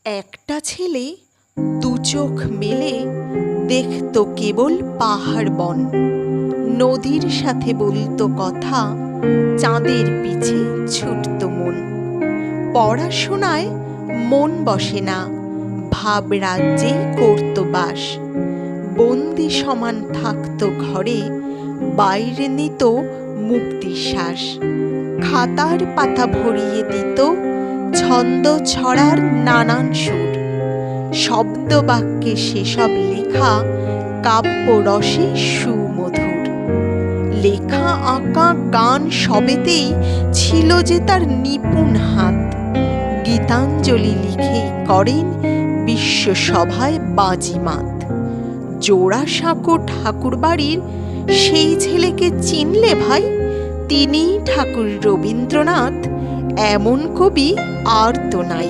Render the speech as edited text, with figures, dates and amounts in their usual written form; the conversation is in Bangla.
একটা ছেলে দু চোখ মেলে দেখতো কেবল পাহাড় বন, নদীর সাথে বলতো কথা, চাঁদের পিছে ছুটত মন। পড়াশোনায় মন বসে না, ভাব রাজ্যে করত বাস। বন্দি সমান থাকতো ঘরে, বাইরে নিত মুক্তির শ্বাস। খাতার পাতা ভরিয়ে দিত ছন্দ ছড়ার নানান সুর। শব্দ বাক্যে সেসব লেখা কাব্য রসে সুমধুর। লেখা আঁকা গান সবেতেই ছিল যে তার নিপুণ হাত। গীতাঞ্জলি লিখেই করেন বিশ্বসভায় বাজিমাত। জোড়াসাঁকো ঠাকুরবাড়ির সেই ছেলেকে চিনলে ভাই, তিনিই ঠাকুর রবীন্দ্রনাথ। এমন কবি আর তো নাই।